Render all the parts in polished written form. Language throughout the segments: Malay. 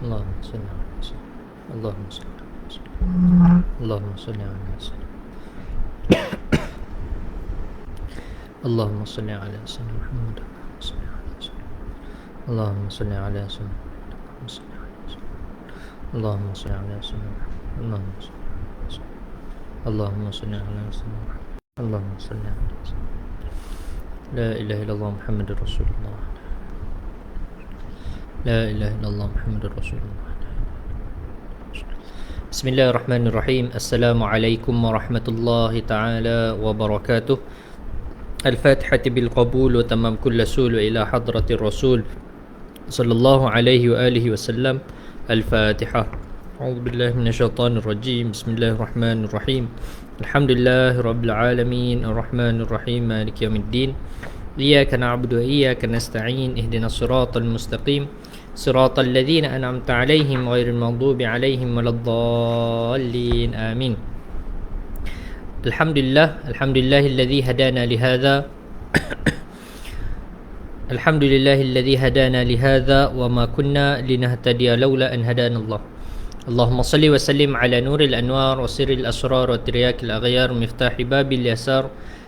اللهم صل على سيدنا اللهم صل على سيدنا اللهم صل على سيدنا اللهم صل على سيدنا محمد اللهم صل على سيدنا اللهم صل على سيدنا اللهم صل على سيدنا اللهم صل على سيدنا لا إله إلا الله محمد رسول الله لا إله إلا الله محمد رسول الله بسم الله الرحمن الرحيم السلام عليكم ورحمة الله تعالى وبركاته الفاتحة بالقبول وتمام كل سول إلى حضرة الرسول صلى الله عليه وآله وسلم الفاتحة أعوذ بالله من الشيطان الرجيم بسم الله الرحمن الرحيم الحمد لله رب العالمين الرحمن الرحيم مالك يوم الدين إياك نعبد وإياك نستعين اهدنا الصراط المستقيم صراط الذين أنعمت عليهم غير المغضوب عليهم ولا الضالين آمين الحمد لله الذي هدانا لهذا الحمد لله الذي هدانا لهذا وما كنا لنهتدي لولا أن هدانا الله اللهم صل وسلم على نور الأنوار وسر الأسرار وترياك الأغيار مفتاح باب اليسار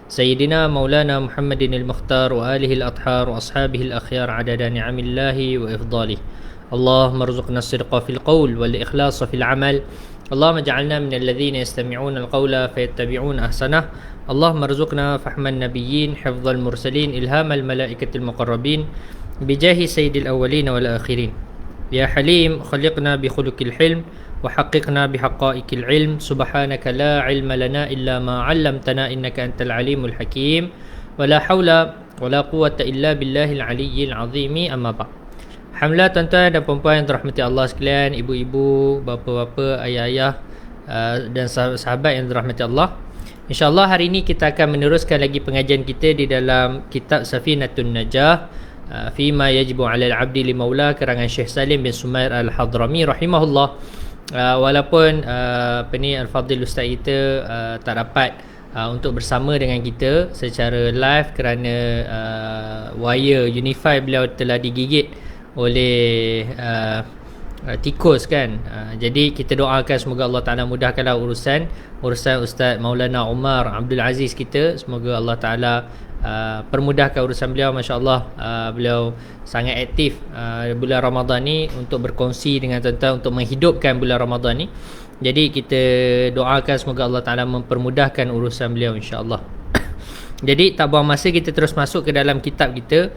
سيدنا مولانا محمد المختار وآله الأطهار وأصحابه الأخيار عدد نعم الله وإفضاله اللهم ارزقنا الصدق في القول والإخلاص في العمل اللهم اجعلنا من الذين يستمعون القول فيتبعون أحسنه اللهم ارزقنا فهم النبيين حفظ المرسلين إلهام الملائكة المقربين بجاه سيد الأولين والآخرين يا حليم خلقنا بخلق الحلم وحققنا بحقائق العلم سبحانك لا علم لنا إلا ما علمتنا إنك أنت العليم الحكيم ولا حول ولا قوة إلا بالله العلي العظيم أما بعد. Alhamdulillah tuan-tuan dan puan-puan yang dirahmati Allah sekalian, ibu-ibu, bapa-bapa, ayah-ayah dan sahabat yang dirahmati Allah. InsyaAllah hari ini kita akan meneruskan lagi pengajian kita di dalam kitab Safinatun Najah Fima Yajibu 'alal 'abdi li Maula karangan Syekh Salim bin Sumair Al-Hadrami rahimahullah. Walaupun Al-Fadhil Ustaz kita tak dapat untuk bersama dengan kita secara live kerana wire Unify beliau telah digigit oleh tikus kan. Jadi kita doakan semoga Allah Ta'ala mudahkanlah urusan Ustaz Maulana Umar Abdul Aziz kita. Semoga Allah Ta'ala permudahkan urusan beliau. Masya Allah, beliau sangat aktif bulan Ramadan ni untuk berkongsi dengan tuan-tuan untuk menghidupkan bulan Ramadan ni. Jadi kita doakan semoga Allah Ta'ala mempermudahkan urusan beliau insya-Allah. Jadi tak buang masa, kita terus masuk ke dalam kitab kita.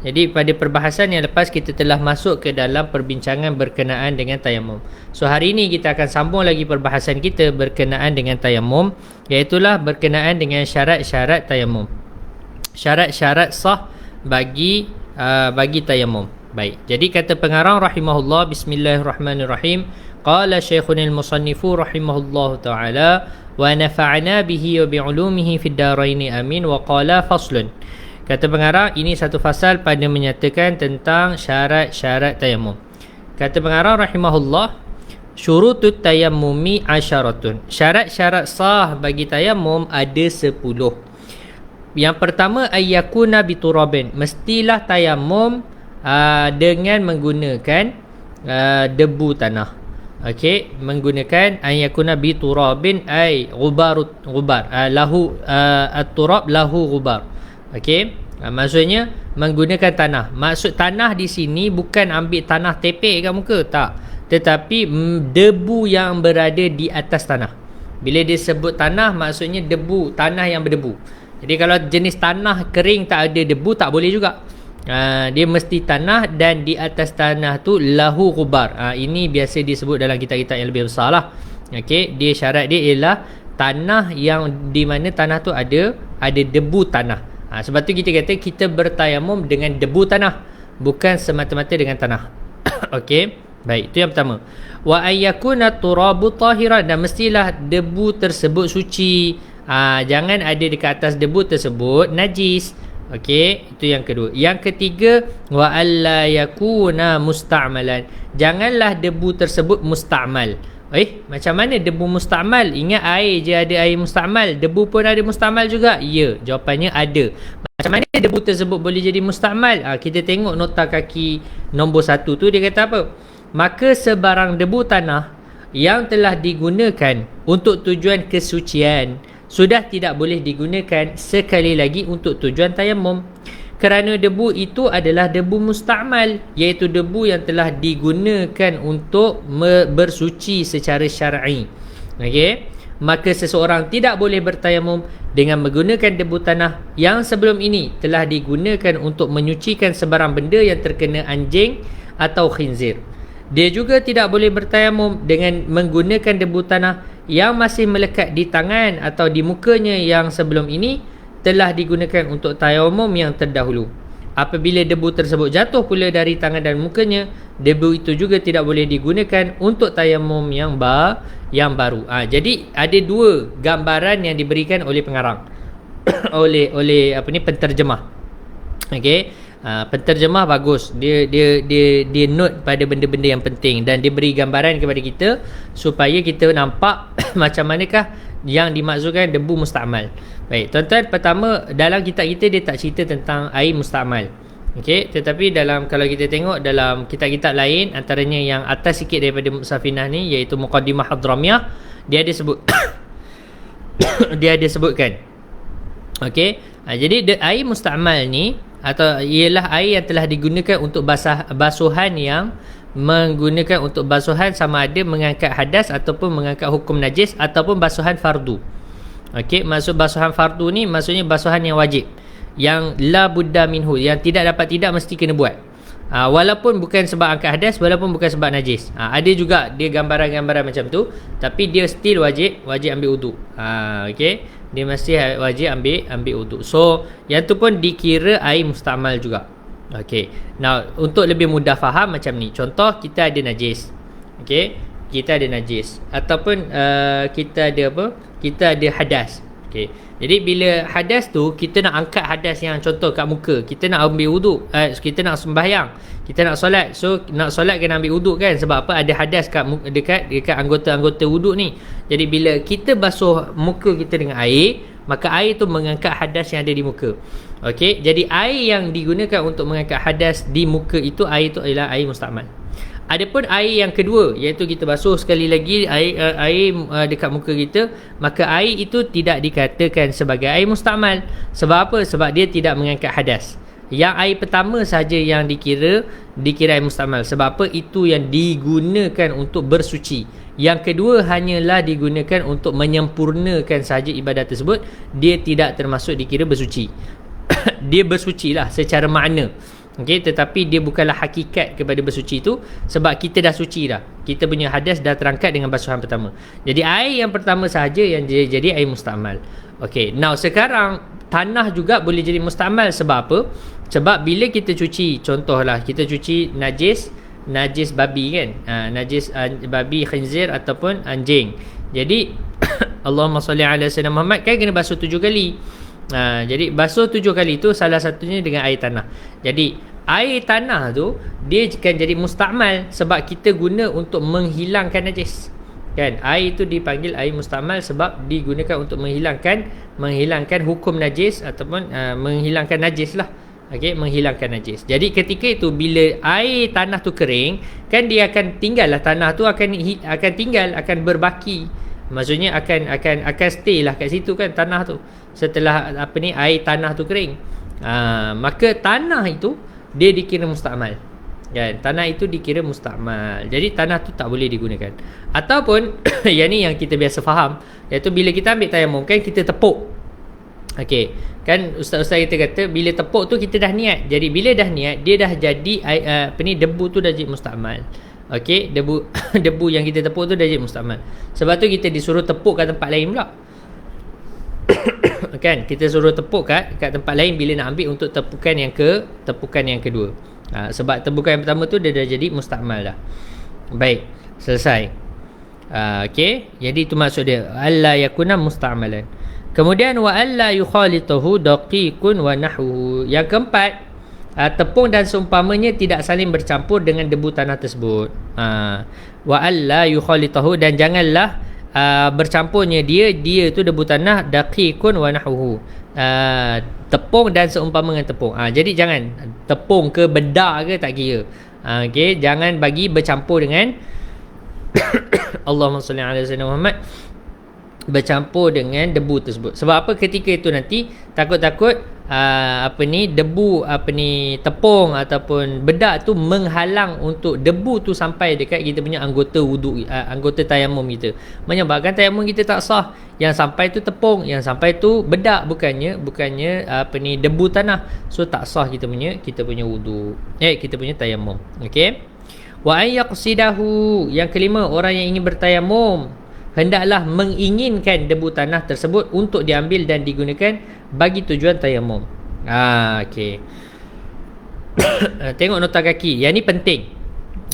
Jadi pada perbahasan yang lepas kita telah masuk ke dalam perbincangan berkenaan dengan tayamum. So hari ini kita akan sambung lagi perbahasan kita berkenaan dengan tayamum, iaitulah berkenaan dengan syarat-syarat tayamum. Syarat-syarat sah bagi tayamum. Baik. Jadi kata pengarang rahimahullah, bismillahirrahmanirrahim. Qala Syekhunil Musannifu rahimahullahu taala wa nafa'na bihi wa bi'ulumihi fid darain amin wa qala faslun. Kata pengarang, ini satu fasal pada menyatakan tentang syarat-syarat tayamum. Kata pengarang rahimahullah, syurutut tayammumi asyaratun. Syarat-syarat sah bagi tayamum ada 10. Yang pertama, ayyakuna biturabin. Mestilah tayamum dengan menggunakan debu tanah. Okey, menggunakan ayyakuna biturabin ay ghubar lahu at-turab lahu ghubar. Okey, maksudnya menggunakan tanah. Maksud tanah di sini bukan ambil tanah tepek kat muka, tak. Tetapi debu yang berada di atas tanah. Bila dia sebut tanah, maksudnya debu, tanah yang berdebu. Jadi kalau jenis tanah kering tak ada debu, tak boleh juga. Dia mesti tanah dan di atas tanah tu lahu ghubar. Ini biasa disebut dalam kitab-kitab yang lebih besar lah. Okey, dia syarat dia ialah tanah yang di mana tanah tu ada debu tanah. Sebab tu kita kata kita bertayamum dengan debu tanah, bukan semata-mata dengan tanah. Okey, baik, itu yang pertama. Wa ayyakuna turabu tahiran, dan mestilah debu tersebut suci. Jangan ada dekat atas debu tersebut najis. Okey, itu yang kedua. Yang ketiga, wa alla yakuna musta'malan. Janganlah debu tersebut musta'mal. Macam mana debu musta'mal? Ingat air je ada air musta'mal, debu pun ada musta'mal juga? Ya, jawapannya ada. Macam mana debu tersebut boleh jadi musta'mal? Kita tengok nota kaki nombor 1 tu, dia kata apa? maka sebarang debu tanah yang telah digunakan untuk tujuan kesucian sudah tidak boleh digunakan sekali lagi untuk tujuan tayamum, kerana debu itu adalah debu musta'mal, iaitu debu yang telah digunakan untuk bersuci secara syar'i. Okey, maka seseorang tidak boleh bertayamum dengan menggunakan debu tanah yang sebelum ini telah digunakan untuk menyucikan sebarang benda yang terkena anjing atau khinzir. Dia juga tidak boleh bertayamum dengan menggunakan debu tanah yang masih melekat di tangan atau di mukanya yang sebelum ini telah digunakan untuk tayamum yang terdahulu. Apabila debu tersebut jatuh pula dari tangan dan mukanya, debu itu juga tidak boleh digunakan untuk tayamum yang baru. Jadi ada dua gambaran yang diberikan oleh pengarang oleh penterjemah. Okey. Penterjemah bagus, dia note pada benda-benda yang penting dan dia beri gambaran kepada kita supaya kita nampak macam manakah yang dimaksudkan debu musta'mal. Baik, tuan-tuan, pertama dalam kitab kita dia tak cerita tentang air musta'mal. Okey, tetapi kalau kita tengok dalam kitab-kitab lain, antaranya yang atas sikit daripada Safinah ni, iaitu Muqaddimah Hadramiyah, dia ada sebut dia ada sebutkan. Okey, jadi air musta'mal ni atau ialah air yang telah digunakan untuk basuhan, yang menggunakan untuk basuhan sama ada mengangkat hadas ataupun mengangkat hukum najis ataupun basuhan fardu. Okey, maksud basuhan fardu ni maksudnya basuhan yang wajib, yang la budda minhu, yang tidak mesti kena buat. Walaupun bukan sebab angkat hadas, walaupun bukan sebab najis. Ada juga dia gambaran-gambaran macam tu, tapi dia still wajib ambil wuduk. Okey, dia mesti wajib ambil wuduk. So yang tu pun dikira air musta'mal juga. Okey, now untuk lebih mudah faham macam ni, contoh kita ada najis. Okey, kita ada najis ataupun kita ada hadas. Okey, jadi bila hadas tu kita nak angkat hadas yang contoh kat muka, kita nak ambil wuduk, kita nak sembahyang, kita nak solat. So nak solat kena ambil wuduk kan, sebab apa? Ada hadas dekat anggota-anggota wuduk ni. Jadi bila kita basuh muka kita dengan air, maka air tu mengangkat hadas yang ada di muka. Okey, jadi air yang digunakan untuk mengangkat hadas di muka itu, air itu adalah air musta'mal. Adapun air yang kedua, iaitu kita basuh sekali lagi air dekat muka kita, maka air itu tidak dikatakan sebagai air musta'mal. Sebab apa? Sebab dia tidak mengangkat hadas. Yang air pertama saja yang dikira air musta'mal. Sebab apa? Itu yang digunakan untuk bersuci. Yang kedua hanyalah digunakan untuk menyempurnakan saja ibadat tersebut. Dia tidak termasuk dikira bersuci. Dia bersuci lah secara makna. Okey, tetapi dia bukanlah hakikat kepada bersuci itu, sebab kita dah suci dah. Kita punya hadas dah terangkat dengan basuhan pertama. Jadi air yang pertama sahaja yang jadi air musta'mal. Okey, now sekarang tanah juga boleh jadi musta'mal. Sebab apa? Sebab bila kita cuci, contohlah kita cuci najis babi kan, najis babi, khinzir ataupun anjing. Jadi Allahumma salli ala sayyidina Muhammad kan kena basuh 7 kali. Jadi basuh 7 kali tu salah satunya dengan air tanah. Jadi air tanah tu dia akan jadi musta'mal sebab kita guna untuk menghilangkan najis. Kan? Air itu dipanggil air musta'mal sebab digunakan untuk menghilangkan hukum najis ataupun menghilangkan najis lah. Okey, menghilangkan najis. Jadi ketika itu bila air tanah tu kering, kan dia akan tinggal lah, tanah tu akan tinggal, akan berbaki. Maksudnya akan stay lah kat situ kan tanah tu setelah air tanah tu kering. Maka tanah itu dia dikira musta'mal. Kan? Tanah itu dikira musta'mal. Jadi tanah tu tak boleh digunakan. Ataupun yang ni yang kita biasa faham, iaitu bila kita ambil tayamum kan kita tepuk. Okey, kan ustaz-ustaz kita kata bila tepuk tu kita dah niat. Jadi bila dah niat, dia dah jadi debu tu dah jadi musta'mal. Okey, debu yang kita tepuk tu dah jadi musta'mal. Sebab tu kita disuruh tepuk kat tempat lain pula. Kan, kita suruh tepuk kat tempat lain bila nak ambil untuk tepukan yang kedua. Sebab tepukan yang pertama tu dia dah jadi musta'mal dah. Baik, selesai. Okey, jadi itu maksud dia alla yakuna musta'malan. Kemudian wa alla yukhalituhu daqiqun wa nahwuhu. Yang keempat, tepung dan seumpamanya tidak saling bercampur dengan debu tanah tersebut. Wa alla yukhalituhu, dan janganlah bercampurnya dia tu debu tanah, daqiqun wa nahwuhu. Tepung dan seumpama dengan tepung. Jadi jangan tepung ke bedak ke tak kira. Okey, jangan bagi bercampur dengan Allahumma salli ala sayyidina Muhammad, bercampur dengan debu tersebut. Sebab apa? Ketika itu nanti takut-takut debu tepung ataupun bedak tu menghalang untuk debu tu sampai dekat kita punya anggota wuduk, anggota tayamum kita, menyebabkan tayamum kita tak sah. Yang sampai tu tepung, yang sampai tu bedak, bukannya debu tanah. So tak sah kita punya wuduk, kita punya tayamum. Okey. Wa ay yaqsidahu, yang kelima, orang yang ingin bertayamum hendaklah menginginkan debu tanah tersebut untuk diambil dan digunakan bagi tujuan tayamum. Okey. Tengok nota kaki. Yang ni penting.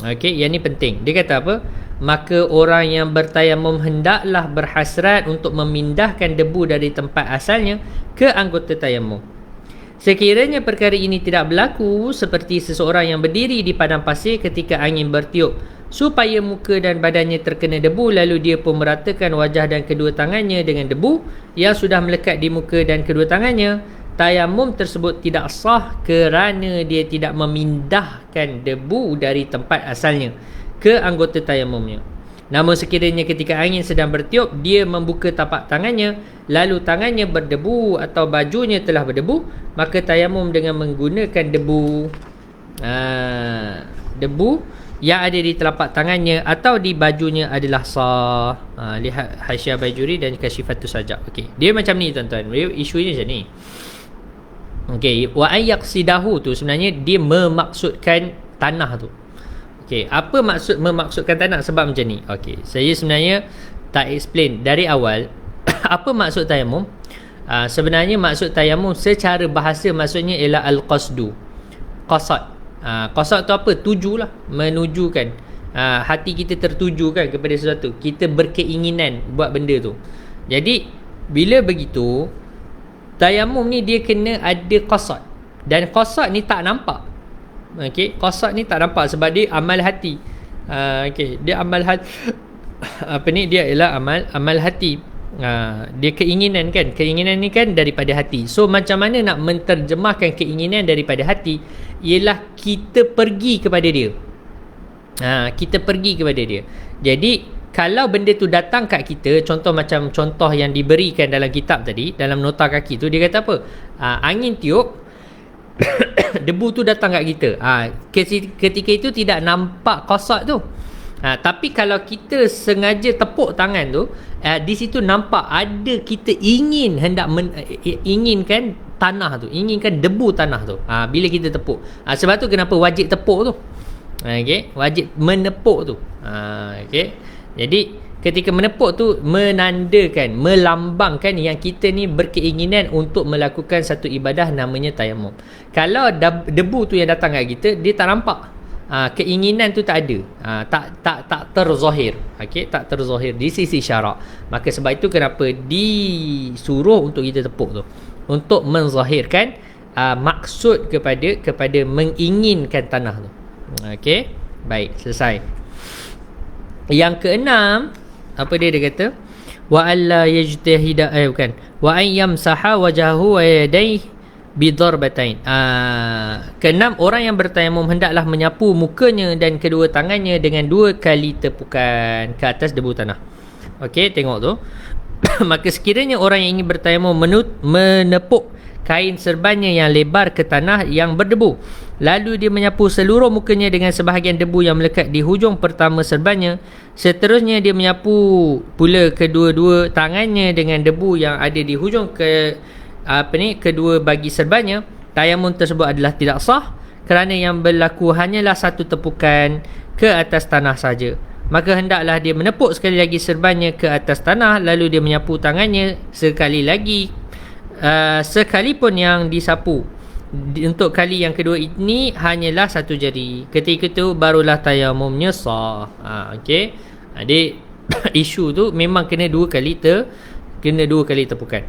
Okey, yang ni penting. Dia kata apa? Maka orang yang bertayamum hendaklah berhasrat untuk memindahkan debu dari tempat asalnya ke anggota tayamum. Sekiranya perkara ini tidak berlaku, seperti seseorang yang berdiri di padang pasir ketika angin bertiup supaya muka dan badannya terkena debu, lalu dia pun meratakan wajah dan kedua tangannya dengan debu yang sudah melekat di muka dan kedua tangannya, tayamum tersebut tidak sah kerana dia tidak memindahkan debu dari tempat asalnya ke anggota tayamumnya. Namun sekiranya ketika angin sedang bertiup, dia membuka tapak tangannya, lalu tangannya berdebu atau bajunya telah berdebu, maka tayamum dengan menggunakan debu yang ada di telapak tangannya atau di bajunya adalah sah. Lihat Hasyiah Bajuri dan Kasyifatus Sajak. Okey, dia macam ni tuan-tuan. Isunya macam ni. Okey, wa ayyaqsidahu tu sebenarnya dia memaksudkan tanah tu. Okey, apa maksud memaksudkan tanah? Sebab macam ni. Okey, saya sebenarnya tak explain dari awal apa maksud tayamum. Sebenarnya maksud tayamum secara bahasa maksudnya ialah al-qasdu. Qasad. Qasad tu apa? Tujulah, menujukan. Hati kita tertujukan kepada sesuatu. Kita berkeinginan buat benda tu. Jadi bila begitu, tayamum ni dia kena ada qasad. Dan qasad ni tak nampak. Okey, qasad ni tak nampak sebab dia amal hati. Okey, dia amal hati. Dia ialah amal hati. Dia keinginan kan. Keinginan ni kan daripada hati. So macam mana nak menterjemahkan keinginan daripada hati? Ialah kita pergi kepada dia. Kita pergi kepada dia. Jadi kalau benda tu datang kat kita, macam contoh yang diberikan dalam kitab tadi, dalam nota kaki tu, dia kata apa? Angin tiup, debu tu datang kat kita. Ketika itu tidak nampak qasad tu. Tapi kalau kita sengaja tepuk tangan tu, di situ nampak ada kita inginkan tanah tu, inginkan debu tanah tu. Bila kita tepuk. Sebab tu kenapa wajib tepuk tu. Okey, wajib menepuk tu. Okey. Jadi ketika menepuk tu menandakan, melambangkan yang kita ni berkeinginan untuk melakukan satu ibadah namanya tayamum. Kalau debu tu yang datang kat kita, dia tak nampak. Keinginan tu tak ada. Tak terzahir. Okey, tak terzahir di sisi syarak. Maka sebab itu kenapa disuruh untuk kita tepuk tu, untuk menzahirkan maksud kepada menginginkan tanah tu. Okey, baik, selesai. Yang keenam, apa dia kata? Wa alla yajtahida wa an yamsaha wajhahu wa yadayhi bidarbatain. Keenam, orang yang bertayamum hendaklah menyapu mukanya dan kedua tangannya dengan 2 kali tepukan ke atas debu tanah. Okey, tengok tu. Maka sekiranya orang yang ingin bertayamum menepuk kain serbannya yang lebar ke tanah yang berdebu, lalu dia menyapu seluruh mukanya dengan sebahagian debu yang melekat di hujung pertama serbannya, seterusnya dia menyapu pula kedua-dua tangannya dengan debu yang ada di hujung kedua bagi serbannya, tayamum tersebut adalah tidak sah kerana yang berlaku hanyalah satu tepukan ke atas tanah saja. Maka hendaklah dia menepuk sekali lagi serbannya ke atas tanah, lalu dia menyapu tangannya sekali lagi, sekalipun yang disapu untuk kali yang kedua ini hanyalah satu jari. Ketika itu barulah tayamumnya sah. Okey. Jadi isu tu memang kena 2 kali tepukan.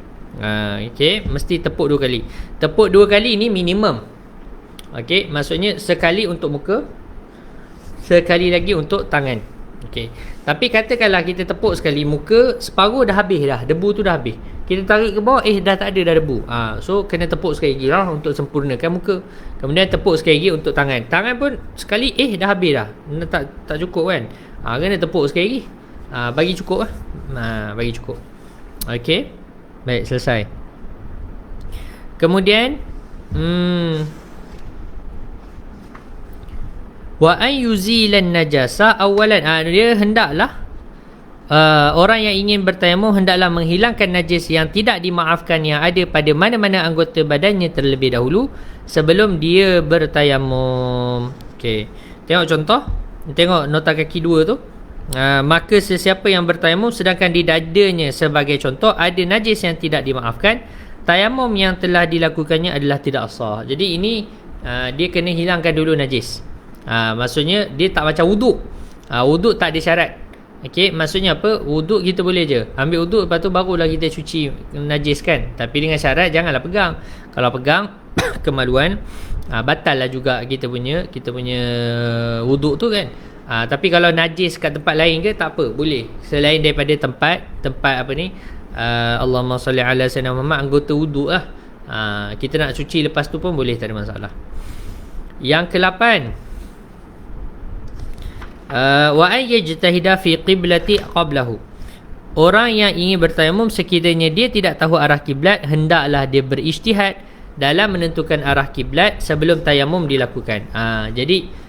Okey, mesti tepuk 2 kali. Tepuk 2 kali ni minimum. Okey, maksudnya sekali untuk muka, sekali lagi untuk tangan. Okey. Tapi katakanlah kita tepuk sekali muka, separuh dah habis dah, debu tu dah habis. Kita tarik ke bawah, dah tak ada dah debu. So kena tepuk sekali lagi lah untuk sempurnakan muka. Kemudian tepuk sekali lagi untuk tangan. Tangan pun sekali dah habis dah. Tak cukup kan. Kena tepuk sekali lagi. Bagi cukup lah. Bagi cukup. Okey. Baik, selesai. Kemudian wa an yuzilan najasa awalan, dia hendaklah orang yang ingin bertayamum hendaklah menghilangkan najis yang tidak dimaafkan yang ada pada mana-mana anggota badannya terlebih dahulu sebelum dia bertayamum. Okey, tengok contoh, tengok nota kaki 2 tu. Maka sesiapa yang bertayamum sedangkan di dadanya sebagai contoh ada najis yang tidak dimaafkan, tayamum yang telah dilakukannya adalah tidak sah. Jadi ini dia kena hilangkan dulu najis. Maksudnya dia tak macam wuduk. Wuduk tak ada syarat. Okey, maksudnya apa? Wuduk kita boleh je ambil wuduk, lepas tu barulah kita cuci najis kan. Tapi dengan syarat janganlah pegang. Kalau pegang kemaluan, batal lah juga kita punya wuduk tu kan. Tapi kalau najis kat tempat lain ke tak apa, boleh. Selain daripada tempat apa ni, Allahumma salli ala sayyidina Muhammad, anggota wuduk lah. Kita nak cuci lepas tu pun boleh, tak ada masalah. Yang ke-8, wa an yajtahida fi qiblati qablahu. Orang yang ingin bertayamum sekiranya dia tidak tahu arah kiblat, hendaklah dia berijtihad dalam menentukan arah kiblat sebelum tayamum dilakukan. Jadi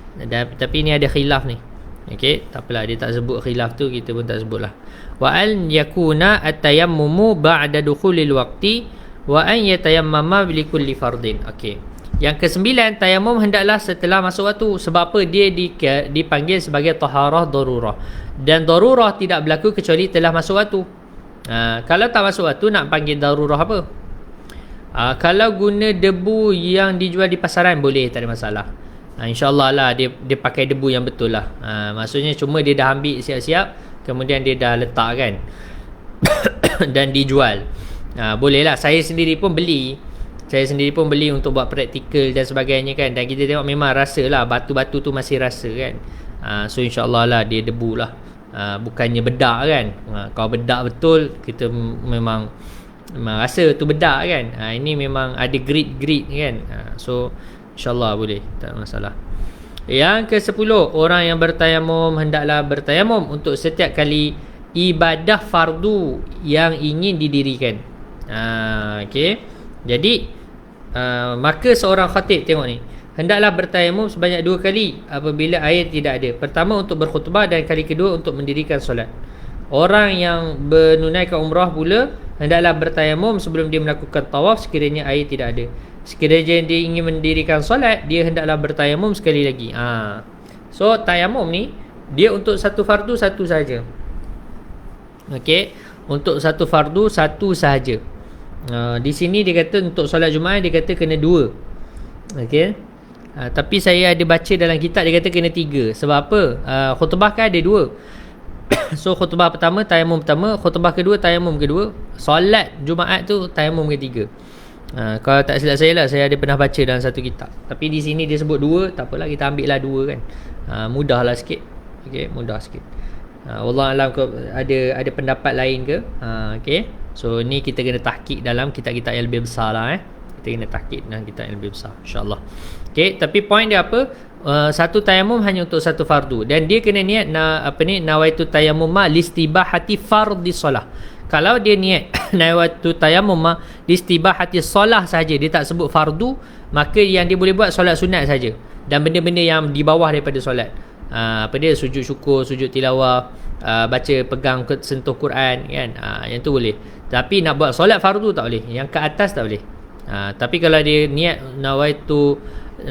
tapi ni ada khilaf ni. Okey, tak apalah, dia tak sebut khilaf tu, kita pun tak sebutlah. Wa an yakuna at-tayammumu ba'da dukhulil waqti wa an yatayammama li kulli fardin. Okey. Yang ke-9, tayamum hendaklah setelah masuk waktu. Sebab apa? Dia dipanggil sebagai taharah darurah. Dan darurah tidak berlaku kecuali telah masuk waktu. Kalau tak masuk waktu, nak panggil darurah apa? Kalau guna debu yang dijual di pasaran, boleh, tak ada masalah. InsyaAllah lah dia pakai debu yang betul lah. Maksudnya cuma dia dah ambil siap-siap, kemudian dia dah letak kan dan dijual. Boleh lah. Saya sendiri pun beli untuk buat praktikal dan sebagainya kan. Dan kita tengok memang rasa lah, batu-batu tu masih rasa kan. So insyaAllah lah dia debu lah, bukannya bedak kan. Kalau bedak betul, kita memang rasa tu bedak kan. Ini memang ada grit-grit kan. So insyaAllah boleh, tak masalah. Yang ke-10, orang yang bertayamum hendaklah bertayamum untuk setiap kali ibadah fardu yang ingin didirikan. Okay. Jadi maka seorang khatib, tengok ni, hendaklah bertayamum sebanyak 2 kali apabila air tidak ada. Pertama untuk berkhutbah dan kali kedua untuk mendirikan solat. Orang yang menunaikan umrah pula hendaklah bertayamum sebelum dia melakukan tawaf sekiranya air tidak ada. Sekiranya dia ingin mendirikan solat, dia hendaklah bertayamum sekali lagi. So tayamum ni dia untuk satu fardu satu saja. Okey, untuk satu fardu satu sahaja. Di sini dia kata untuk solat Jumaat dia kata kena 2. Okey. Tapi saya ada baca dalam kitab dia kata kena 3. Sebab apa? Khutbah kan ada 2. So khutbah pertama tayamum pertama, khutbah kedua tayamum kedua, solat Jumaat tu tayamum ketiga. Kalau tak silap saya lah, saya ada pernah baca dalam satu kitab. Tapi di sini dia sebut 2, tak apalah, kita ambil lah 2 kan. Mudahlah sikit. Okey, mudah sikit. Wallah alam, ada pendapat lain ke? Okey. So ni kita kena tahqiq dalam kitab-kitab yang lebih besar lah. Kita kena tahqiq dalam kitab yang lebih besar, insya-Allah. Okey, tapi poin dia apa? Satu tayamum hanya untuk satu fardu, dan dia kena niat nawaitu tayammum listibahati fardhi solah. Kalau dia niat nawaitu tayammum listibahati solah saja, dia tak sebut fardu, maka yang dia boleh buat solat sunat saja dan benda-benda yang di bawah daripada solat. Sujud syukur, sujud tilawah, baca, pegang, sentuh Quran kan. Yang tu boleh. Tapi nak buat solat fardu tak boleh, yang ke atas tak boleh. Tapi kalau dia niat nawaitu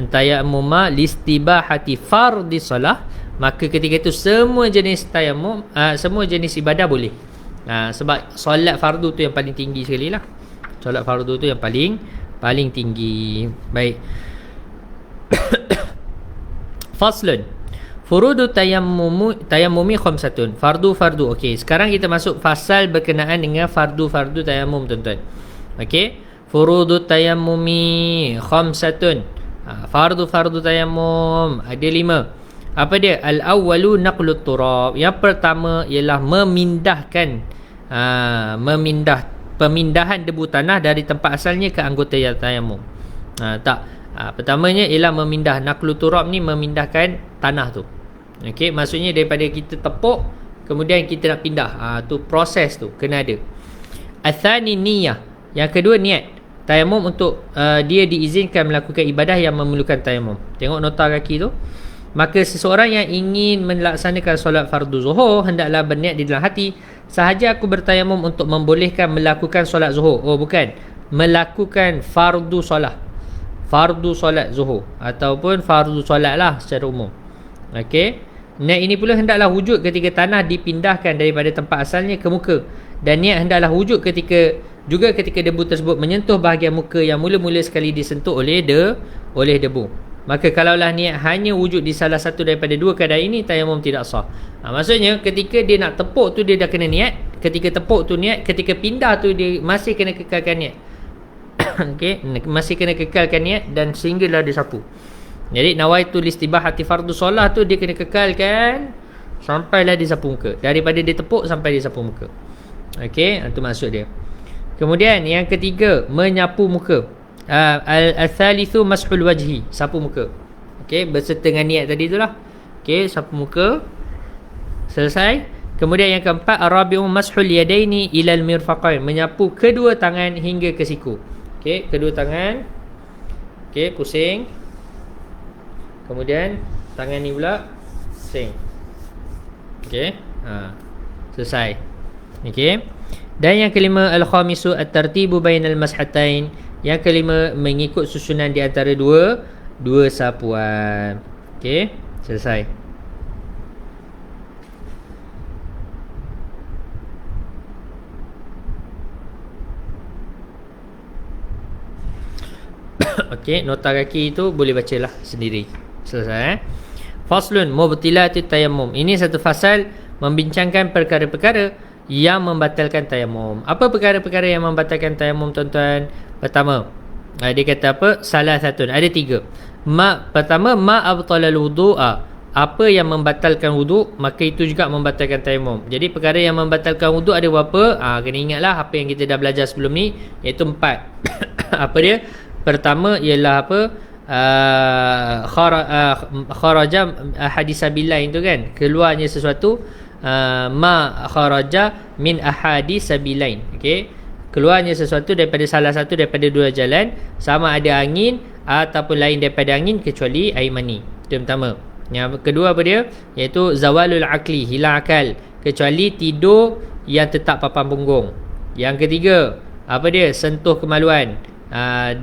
tayammum listibahati fardhi solah, maka ketika itu semua jenis tayammum, semua jenis ibadah boleh. Sebab solat fardu tu yang paling tinggi sekali lah. Solat fardu tu yang paling tinggi. Baik. Faslun furudu tayammumi khamsatun. Fardu. Okey, sekarang kita masuk fasal berkenaan dengan fardu tayammum, tuan-tuan. Okey, furudu tayammumi khamsatun. Fardu tayammum ada 5. Apa dia? Al-awwalu naqlut turab. Yang pertama ialah pemindahan debu tanah dari tempat asalnya ke anggota tayamum. Pertamanya ialah memindah. Naqlut turab ni memindahkan tanah tu. Okey, maksudnya daripada kita tepuk kemudian kita nak pindah. Tu proses tu kena ada. Athani niyah. Yang kedua niat. Tayamum untuk dia diizinkan melakukan ibadah yang memerlukan tayamum. Tengok nota kaki tu. Maka seseorang yang ingin melaksanakan solat fardu zuhur hendaklah berniat di dalam hati, sahaja aku bertayamum untuk membolehkan melakukan solat zuhur. Oh bukan, melakukan fardu solat. Fardu solat zuhur ataupun fardu solat lah secara umum. Okey. Niat ini pula hendaklah wujud ketika tanah dipindahkan daripada tempat asalnya ke muka, dan niat hendaklah wujud ketika debu tersebut menyentuh bahagian muka yang mula-mula sekali disentuh oleh debu. Maka kalaulah niat hanya wujud di salah satu daripada dua keadaan ini, tayamum tidak sah. Maksudnya ketika dia nak tepuk tu dia dah kena niat, ketika tepuk tu niat, ketika pindah tu dia masih kena kekalkan niat. Okey, masih kena kekalkan niat dan sehinggalah dia sapu. Jadi nawaitu listibahati fardu solah tu dia kena kekalkan sampailah dia sapu muka. Daripada dia tepuk sampai dia sapu muka. Okey, itu maksud dia. Kemudian yang ketiga, menyapu muka. Al-thalithu mashul wajhi, sapu muka. Okey, berserta dengan niat tadi itulah. Okey, sapu muka. Selesai. Kemudian yang keempat, ar-rabi'u mashul yadaini ila al-mirfaqain, menyapu kedua tangan hingga ke siku. Okey, kedua tangan. Okey, pusing. Kemudian tangan ni pula pusing. Okey. Selesai. Okey. Dan yang kelima, al-khamisu at-tartibu bainal mashatain. Yang kelima, mengikut susunan di antara dua sapuan. Okey, selesai. Okey, nota kaki itu boleh bacalah sendiri. Selesai. Faslun mubtilatit tayammum. Ini satu fasal membincangkan perkara-perkara yang membatalkan tayamum. Apa perkara-perkara yang membatalkan tayamum, tuan-tuan? Pertama, dia kata apa? Salah satu. Ada tiga. Pertama, ma abtalal wudu'a. Apa yang membatalkan wuduk, maka itu juga membatalkan tayamum. Jadi perkara yang membatalkan wuduk ada berapa? Kena ingatlah apa yang kita dah belajar sebelum ni, iaitu 4. Apa dia? Pertama ialah apa? Kharaja hadisabilain tu kan, keluarnya sesuatu. Ma kharaja min ahadisabilain. Okey, keluarnya sesuatu daripada salah satu daripada dua jalan, sama ada angin ataupun lain daripada angin kecuali air mani. Itu yang pertama. Yang kedua apa dia? Iaitu zawalul akli, hilang akal, kecuali tidur yang tetap papan punggung. Yang ketiga apa dia? Sentuh kemaluan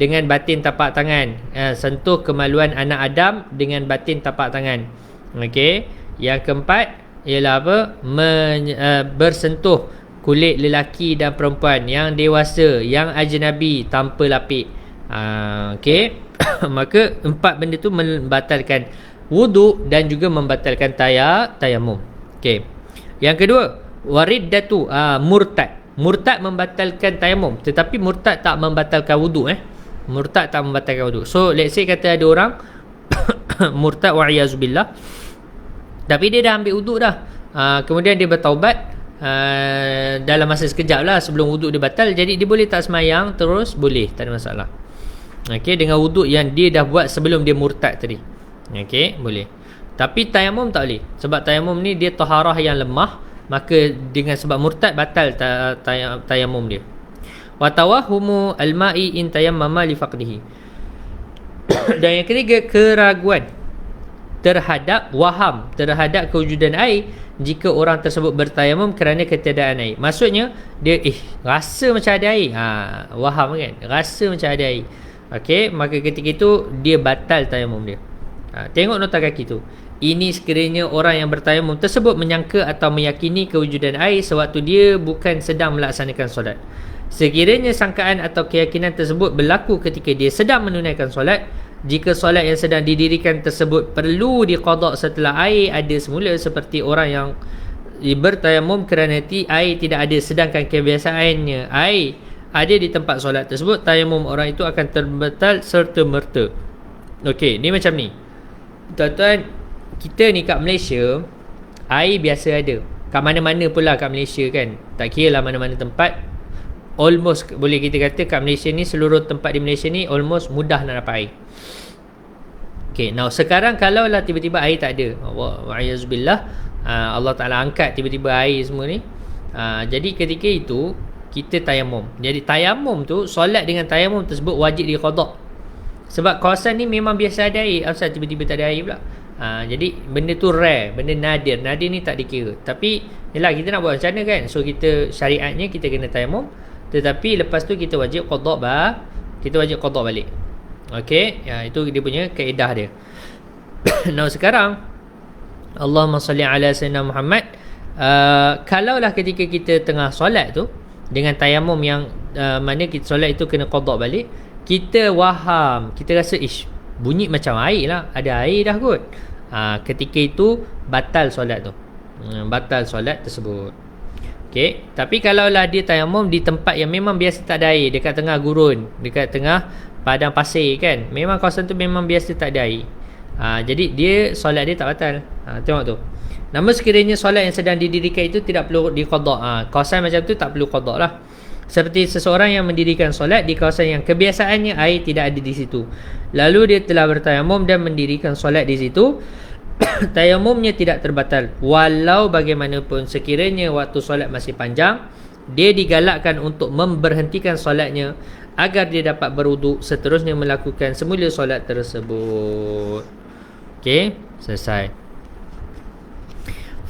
dengan batin tapak tangan. Sentuh kemaluan anak Adam dengan batin tapak tangan. Okey. Yang keempat ialah apa? Bersentuh kulit lelaki dan perempuan yang dewasa, yang ajnabi tanpa lapik. Okey. Maka 4 benda tu membatalkan wuduk dan juga membatalkan tayamum. Okey. Yang kedua, wariddatu, murtad. Murtad membatalkan tayamum, tetapi murtad tak membatalkan wuduk. Murtad tak membatalkan wuduk. So let's say kata ada orang murtad wa'iyyazubillah, tapi dia dah ambil wuduk dah. Kemudian dia bertaubat dalam masa sekejap lah sebelum wuduk dia batal. Jadi dia boleh tak semayang terus? Boleh, tak ada masalah. Okey, dengan wuduk yang dia dah buat sebelum dia murtad tadi. Okey, boleh. Tapi tayamum tak boleh. Sebab tayamum ni dia taharah yang lemah. Maka dengan sebab murtad batal tayamum dia. Wa tawahumu al-ma'i in tayammama li faqdihi. Dan yang ketiga, keraguan terhadap waham terhadap kewujudan air jika orang tersebut bertayamum kerana ketiadaan air. Maksudnya dia rasa macam ada air. Waham kan? Rasa macam ada air. Okey, maka ketika itu dia batal tayamum dia. Tengok nota kaki tu. Ini sekiranya orang yang bertayamum tersebut menyangka atau meyakini kewujudan air sewaktu dia bukan sedang melaksanakan solat. Sekiranya sangkaan atau keyakinan tersebut berlaku ketika dia sedang menunaikan solat, jika solat yang sedang didirikan tersebut perlu diqada setelah air ada semula, seperti orang yang bertayamum kerana air tidak ada sedangkan kebiasaannya air ada di tempat solat tersebut, tayamum orang itu akan terbatal serta merta. Okey, ni macam ni. Tuan-tuan, kita ni kat Malaysia air biasa ada kat mana-mana pula kat Malaysia kan, tak kira lah mana-mana tempat, almost boleh kita kata kat Malaysia ni, seluruh tempat di Malaysia ni almost mudah nak dapat air. Okay, now sekarang kalau lah tiba-tiba air tak ada, wa'ayazubillah, Allah Ta'ala angkat tiba-tiba air semua ni, jadi ketika itu kita tayamum. Jadi tayamum tu, solat dengan tayamum tersebut wajib diqada. Sebab kawasan ni memang biasa ada air, asal tiba-tiba tak ada air pula. Jadi benda tu rare, benda nadir. Nadir ni tak dikira. Tapi yalah, kita nak buat macam mana kan? So kita syariatnya kita kena tayamum, tetapi lepas tu kita wajib qada balik. Okey, itu dia punya kaedah dia. Now sekarang Allahumma salli ala sayyidina Muhammad. Kalaulah ketika kita tengah solat tu dengan tayamum yang mana kita solat itu kena qada balik, kita waham, kita rasa bunyi macam air lah, ada air dah kot, ketika itu batal solat tu, batal solat tersebut. Okay. Tapi kalaulah dia tayamum di tempat yang memang biasa tak ada air, dekat tengah gurun, dekat tengah padang pasir kan, memang kawasan tu memang biasa tak ada air, jadi dia solat dia tak batal. Tengok tu. Namun sekiranya solat yang sedang didirikan itu tidak perlu diqada. Kawasan macam tu tak perlu qada lah. Seperti seseorang yang mendirikan solat di kawasan yang kebiasaannya air tidak ada di situ, lalu dia telah bertayamum dan mendirikan solat di situ, tayamumnya tidak terbatal. Walau bagaimanapun sekiranya waktu solat masih panjang, dia digalakkan untuk memberhentikan solatnya agar dia dapat berwuduk, seterusnya melakukan semula solat tersebut. Okey, selesai.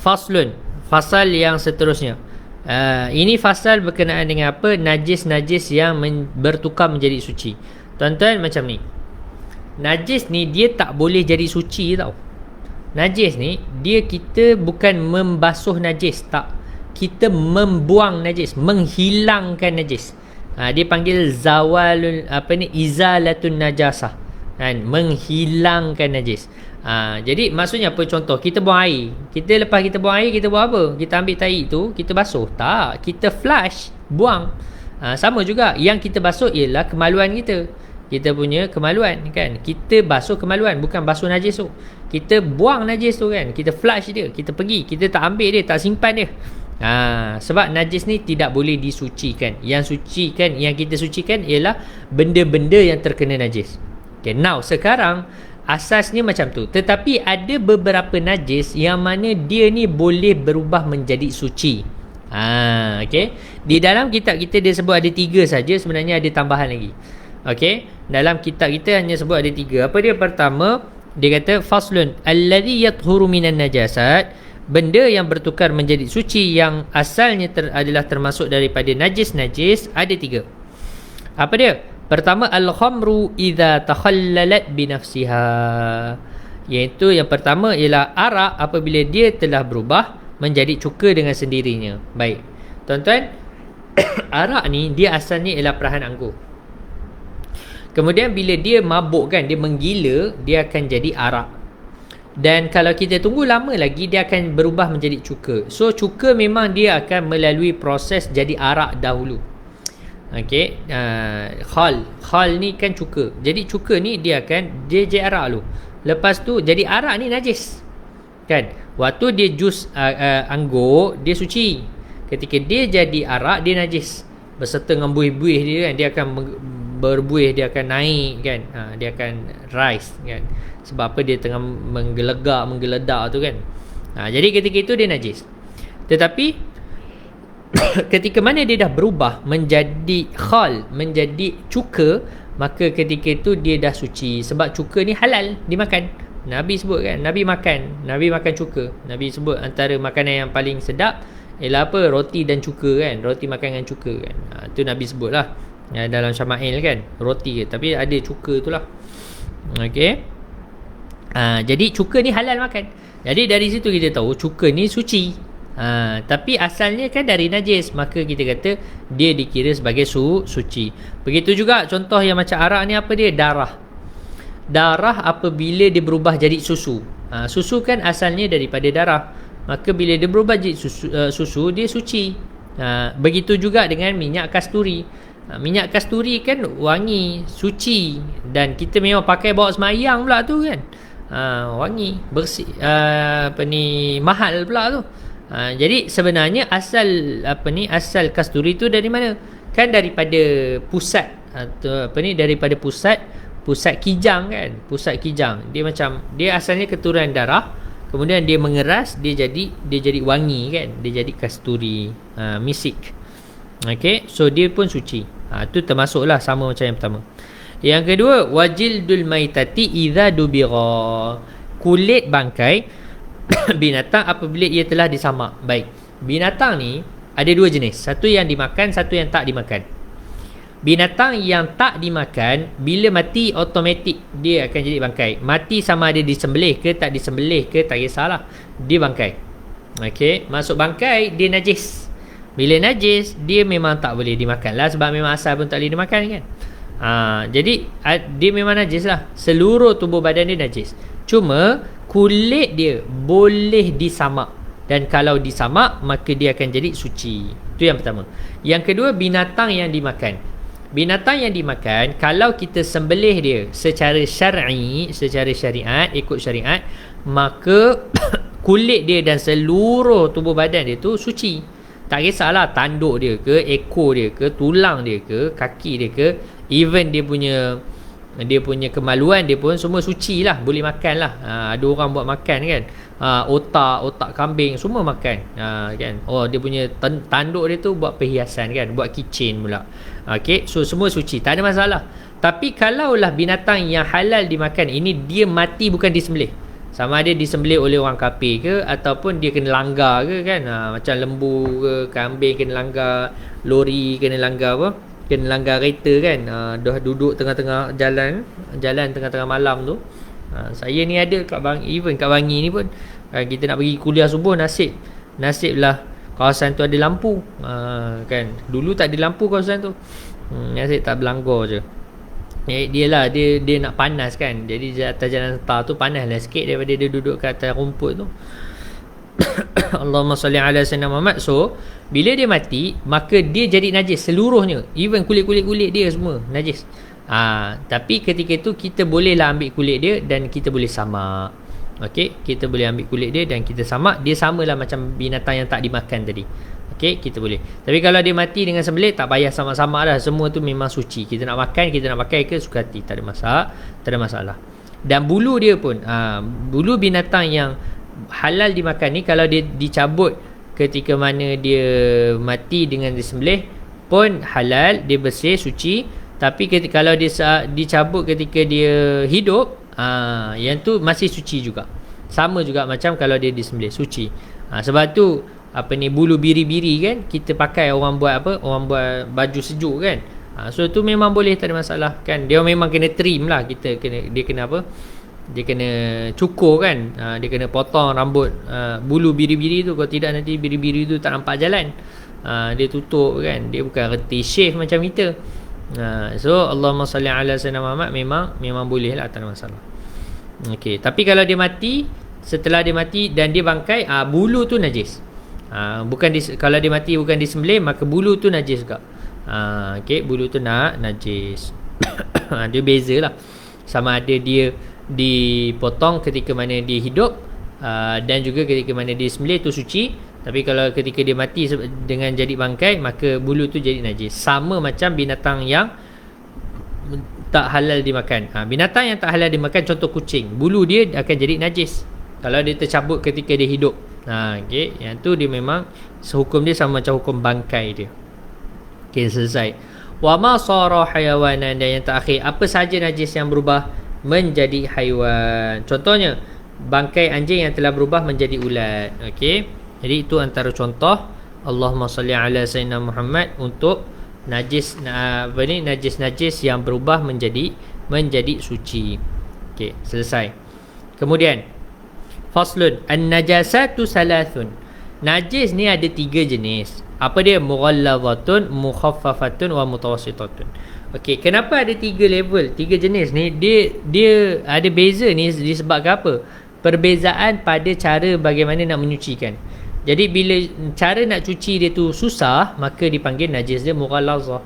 Faslun, fasal yang seterusnya. Ini fasal berkenaan dengan apa? Najis-najis yang bertukar menjadi suci. Tuan-tuan, macam ni, najis ni dia tak boleh jadi suci tau. Najis ni dia, kita bukan membasuh najis, tak, kita membuang najis, menghilangkan najis. Dia panggil zawalul, izalatun najasah kan, menghilangkan najis. Jadi maksudnya apa? Contoh, kita buang air, lepas kita buang air, kita buat apa? Kita ambil tahi tu, kita basuh? Tak, kita flush, buang. Sama juga, yang kita basuh ialah kemaluan kita punya kemaluan kan, kita basuh kemaluan, bukan basuh najis tu. Kita buang najis tu kan, kita flush dia, kita pergi, kita tak ambil dia, tak simpan dia. Sebab najis ni tidak boleh disucikan. Yang kita sucikan ialah benda-benda yang terkena najis. Okay, now sekarang asasnya macam tu. Tetapi ada beberapa najis yang mana dia ni boleh berubah menjadi suci. Okay. Di dalam kitab kita dia sebut ada 3 saja, sebenarnya ada tambahan lagi. Okay. Dalam kitab kita hanya sebut ada 3. Apa dia? Pertama, dia kata faslun alladhi yathuru minan najasat, benda yang bertukar menjadi suci yang asalnya adalah termasuk daripada najis-najis, ada 3. Apa dia? Pertama, al-khamru idza takhallalat binafsiha, iaitu yang pertama ialah arak apabila dia telah berubah menjadi cuka dengan sendirinya. Baik, tuan-tuan, arak ni dia asalnya ialah perahan anggur. Kemudian bila dia mabuk kan, dia menggila, dia akan jadi arak. Dan kalau kita tunggu lama lagi, dia akan berubah menjadi cuka. So cuka memang dia akan melalui proses jadi arak dahulu. Okey, khal ni kan cuka. Jadi cuka ni dia jadi arak dulu. Lepas tu jadi arak ni najis. Kan? Waktu dia jus anggur, dia suci. Ketika dia jadi arak, dia najis. Berserta dengan buih-buih dia kan, dia akan berbuih, dia akan naik kan. Dia akan rise kan. Sebab apa? Dia tengah menggeledak tu kan. Jadi ketika itu dia najis. Tetapi ketika mana dia dah berubah menjadi khal, menjadi cuka, maka ketika itu dia dah suci. Sebab cuka ni halal dimakan. Nabi sebut kan, Nabi makan cuka. Nabi sebut antara makanan yang paling sedap ialah apa? Roti dan cuka kan. Roti makan dengan cuka kan. Itu Nabi sebut lah dalam Syama'il kan, roti tapi ada cuka tu lah. Okay. Jadi cuka ni halal makan. Jadi dari situ kita tahu cuka ni suci. Tapi asalnya kan dari najis, maka kita kata dia dikira sebagai suci. Begitu juga contoh yang macam arak ni, apa dia? Darah apabila dia berubah jadi susu. Susu kan asalnya daripada darah, maka bila dia berubah jadi susu, dia suci. Begitu juga dengan minyak kasturi. Minyak kasturi kan wangi, suci, dan kita memang pakai bawa semayang pula tu kan. Wangi, bersih, mahal pula tu. Jadi sebenarnya asal kasturi tu dari mana? Kan daripada pusat daripada pusat kijang kan. Pusat kijang. Dia asalnya keturunan darah, kemudian dia mengeras, dia jadi wangi kan. Dia jadi kasturi, misik. Okey, so dia pun suci. Tu termasuklah sama macam yang pertama. Yang kedua, wajildul maitati idza dubira. Kulit bangkai binatang apabila ia telah disamak. Baik. Binatang ni ada dua jenis. Satu yang dimakan, satu yang tak dimakan. Binatang yang tak dimakan, bila mati automatik dia akan jadi bangkai. Mati sama ada disembelih ke tak disembelih ke tak kisahlah. Dia bangkai. Okey, masuk bangkai dia najis. Bila najis, dia memang tak boleh dimakan lah, sebab memang asal pun tak boleh dimakan kan. Jadi dia memang najis lah. Seluruh tubuh badan dia najis. Cuma kulit dia boleh disamak, dan kalau disamak maka dia akan jadi suci. Itu yang pertama. Yang kedua, binatang yang dimakan. Binatang yang dimakan, kalau kita sembelih dia secara syar'i, secara syariat, ikut syariat, maka kulit dia dan seluruh tubuh badan dia tu suci. Tak kisahlah tanduk dia ke, ekor dia ke, tulang dia ke, kaki dia ke, even dia punya kemaluan dia pun semua suci lah, boleh makan lah. Ada orang buat makan kan, otak kambing semua makan, kan. Dia punya tanduk dia tu buat perhiasan kan, buat keychain pula. Okay, so semua suci, tak ada masalah. Tapi kalaulah binatang yang halal dimakan ini dia mati bukan disembelih, sama ada disembelih oleh orang kafir ke ataupun dia kena langgar ke kan, macam lembu ke, kambing kena langgar, lori kena langgar kena langgar kereta kan, dah duduk tengah-tengah jalan tengah-tengah malam tu. Saya ni ada even kat Bangi ni pun, kita nak pergi kuliah subuh, nasib lah kawasan tu ada lampu, kan. Dulu tak ada lampu kawasan tu, nasib tak berlanggar je. Dia nak panas kan, jadi atas jalan setar tu panas lah sikit daripada dia duduk kat atas rumput tu. Allahumma salli ala sayyidina Muhammad. So bila dia mati, maka dia jadi najis seluruhnya, even kulit-kulit dia semua najis. Tapi ketika itu kita bolehlah ambil kulit dia dan kita boleh samak. Okey, kita boleh ambil kulit dia dan kita samak. Dia samalah macam binatang yang tak dimakan tadi. Okey, kita boleh. Tapi kalau dia mati dengan sembelih, tak payah sama-sama dah. Semua tu memang suci. Kita nak makan, kita nak pakai ke suka hati, tak ada masalah. Dan bulu dia pun, bulu binatang yang halal dimakan ni, kalau dia dicabut ketika mana dia mati dengan disembelih pun halal, dia bersih, suci. Tapi kalau dia dicabut ketika dia hidup, yang tu masih suci juga. Sama juga macam kalau dia disembelih, suci. Sebab tu bulu biri-biri kan kita pakai, orang buat baju sejuk kan. So tu memang boleh, tak ada masalah kan. Dia memang kena trim lah, dia kena cukur kan. Dia kena potong rambut bulu biri-biri tu, kalau tidak nanti biri-biri tu tak nampak jalan. Dia tutup kan, dia bukan reti shave macam kita. So Allahumma salli ala sayyidina Muhammad, memang boleh lah, tak ada masalah. Okey, tapi kalau dia mati, setelah dia mati dan dia bangkai, bulu tu najis. Kalau dia mati bukan disembelih, maka bulu tu najis juga. Okey, bulu tu najis. Dia bezalah, sama ada dia dipotong ketika mana dia hidup, dan juga ketika mana dia disembelih tu suci. Tapi kalau ketika dia mati dengan jadi bangkai, maka bulu tu jadi najis. Sama macam binatang yang tak halal dimakan. Binatang yang tak halal dimakan, contoh kucing, bulu dia akan jadi najis kalau dia tercabut ketika dia hidup. Okay, yang tu dia memang sehukum dia sama macam hukum bangkai dia. Okay, selesai. Wa ma sara hayawanan, dan yang terakhir, apa sahaja najis yang berubah menjadi haiwan. Contohnya bangkai anjing yang telah berubah menjadi ulat. Okey, jadi itu antara contoh Allahumma salli ala sayyidina Muhammad untuk najis yang berubah menjadi suci. Okey, selesai. Kemudian faslun, an-najasatu salathun. Najis ni ada 3 jenis. Apa dia? Mughallazatun, mukhaffafatun wa mutawassitatun. Okey, kenapa ada 3 level, 3 jenis ni? Dia ada beza ni disebabkan apa? Perbezaan pada cara bagaimana nak menyucikan. Jadi bila cara nak cuci dia tu susah, maka dipanggil najis dia mughallazah.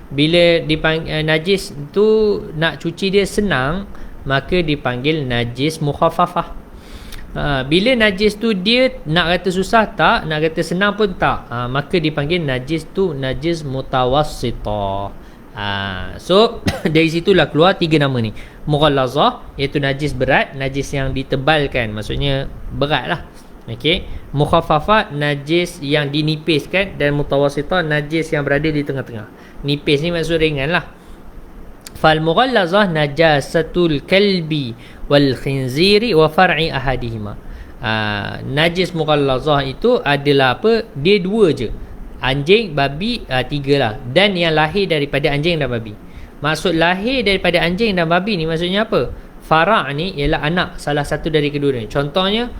Bila dipanggil najis tu nak cuci dia senang, maka dipanggil najis mukhaffafah. Bila najis tu dia nak kata susah tak, nak kata senang pun tak, maka dipanggil najis tu najis mutawassitah. So dari situlah keluar 3 nama ni. Mughallazah iaitu najis berat, najis yang ditebalkan, maksudnya berat lah. Okey, mukhaffafah najis yang dinipiskan, dan mutawassitah najis yang berada di tengah-tengah. Nipis ni maksud ringan lah. Fal mughallazah najasatul kalbi wal khinziri wa far'i ahadihima. Najis mughallazah itu adalah apa? Dia 2 je. Anjing, babi, 3 lah. Dan yang lahir daripada anjing dan babi. Maksud lahir daripada anjing dan babi ni maksudnya apa? Fara' ni ialah anak salah satu dari kedua ni. Contohnya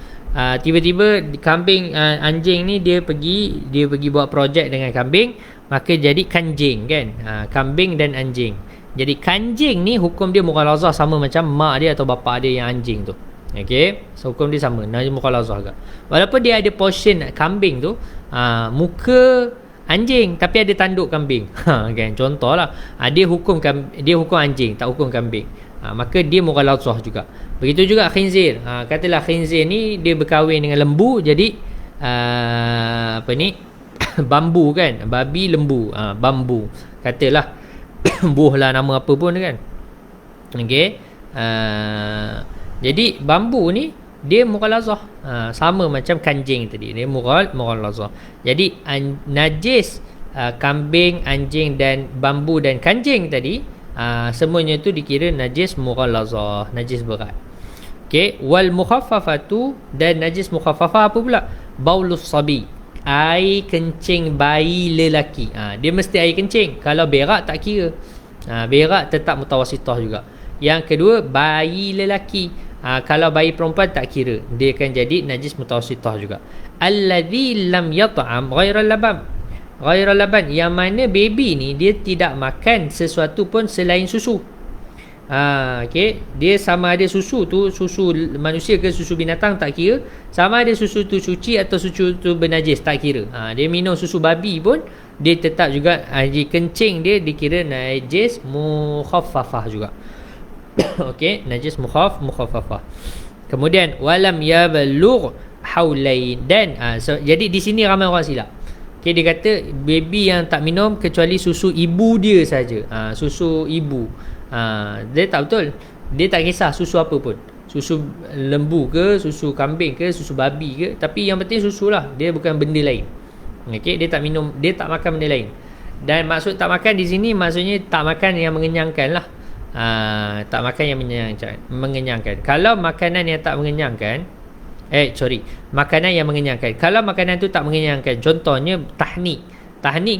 tiba-tiba kambing, anjing ni dia pergi buat projek dengan kambing, maka jadi kanjing kan. Kambing dan anjing. Jadi kanjing ni hukum dia mughallazah, sama macam mak dia atau bapa dia yang anjing tu. Okey, so hukum dia sama, najis mughallazah juga. Walaupun dia ada portion kambing tu, muka anjing tapi ada tanduk kambing. Kan, contohlah. Dia hukum anjing, tak hukum kambing. Maka dia mughallazah juga. Begitu juga khinzir. Katalah khinzir ni dia berkahwin dengan lembu, jadi bambu kan, babi lembu, bambu. Katalah buh lah nama apa pun kan. Okey. Jadi bambu ni dia mughallazah. Sama macam kanjing tadi, dia mughallazah. Jadi najis kambing, anjing dan bambu dan kanjing tadi, semuanya tu dikira najis mughallazah, najis berat. Okey, wal mukhaffafatu, dan najis mukhaffafah apa pula? Baulus sabi, air kencing bayi lelaki. Dia mesti air kencing. Kalau berak tak kira. Berak tetap mutawassitah juga. Yang kedua, bayi lelaki. Kalau bayi perempuan tak kira, dia akan jadi najis mutawassitah juga. Allazi lam yat'am ghairal laban, yang mana baby ni dia tidak makan sesuatu pun selain susu. Okey, dia sama ada susu tu susu manusia ke susu binatang tak kira, sama ada susu tu suci atau susu tu bernajis tak kira. Dia minum susu babi pun dia tetap juga kencing dia dikira najis mukhaffafah juga. Okey, najis mukhaffafah. Kemudian walam yablugh haulain, dan jadi di sini ramai orang silap. Okey, dia kata baby yang tak minum kecuali susu ibu dia saja. Susu ibu. Dia tak betul. Dia tak kisah susu apa pun, susu lembu ke, susu kambing ke, susu babi ke, tapi yang penting susu lah, dia bukan benda lain. Okey, dia tak minum, dia tak makan benda lain. Dan maksud tak makan di sini maksudnya tak makan yang mengenyangkan lah. Tak makan yang mengenyangkan. Kalau makanan yang tak mengenyangkan, makanan yang mengenyangkan. Kalau makanan tu tak mengenyangkan, contohnya tahnik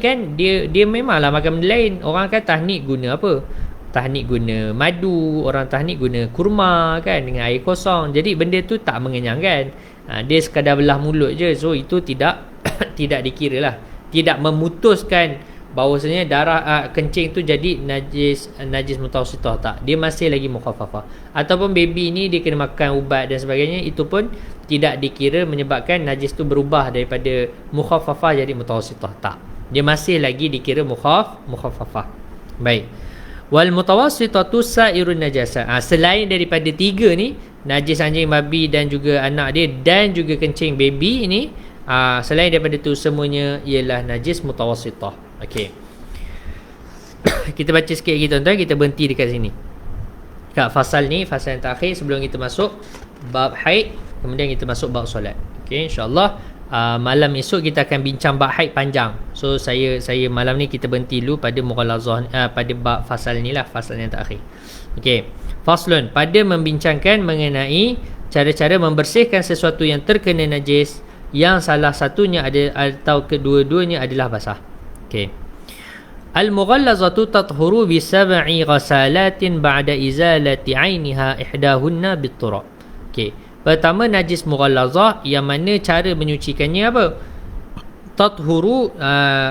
kan, dia memanglah makan benda lain. Orang kan tahnik guna apa? Tahnik guna madu, orang tahnik guna kurma kan, dengan air kosong. Jadi benda tu tak mengenyangkan. Dia sekadar belah mulut je. So itu tidak tidak dikira lah, tidak memutuskan bahawasanya darah kencing tu jadi najis mutawassitah, tak. Dia masih lagi mukhaffafah. Ataupun baby ni dia kena makan ubat dan sebagainya, itu pun tidak dikira menyebabkan najis tu berubah daripada mukhaffafah jadi mutawassitah, tak. Dia masih lagi dikira mukhaffafah. Baik. Wal mutawassitatu sairun najasa. Selain daripada 3 ni, najis anjing, babi dan juga anak dia, dan juga kencing baby ni, selain daripada tu semuanya ialah najis mutawassitah. Okey. Kita baca sikit lagi tuan-tuan, kita berhenti dekat sini. Kat fasal ni, fasal yang terakhir sebelum kita masuk bab haid, kemudian kita masuk bab solat. Okey, insya-Allah malam esok kita akan bincang bab haid panjang. So saya malam ni kita berhenti dulu pada mughallazah, pada bab fasal ni lah, fasal yang terakhir. Okey. Faslun, pada membincangkan mengenai cara-cara membersihkan sesuatu yang terkena najis, yang salah satunya ada atau kedua-duanya adalah basah. Okey. Al-mughallazatu tathuru bi 7 ghasalatin ba'da izalati 'ainiha ihdahunna bit-turab. Okey. Pertama, najis mughallazah, yang mana cara menyucikannya apa? Tathuru,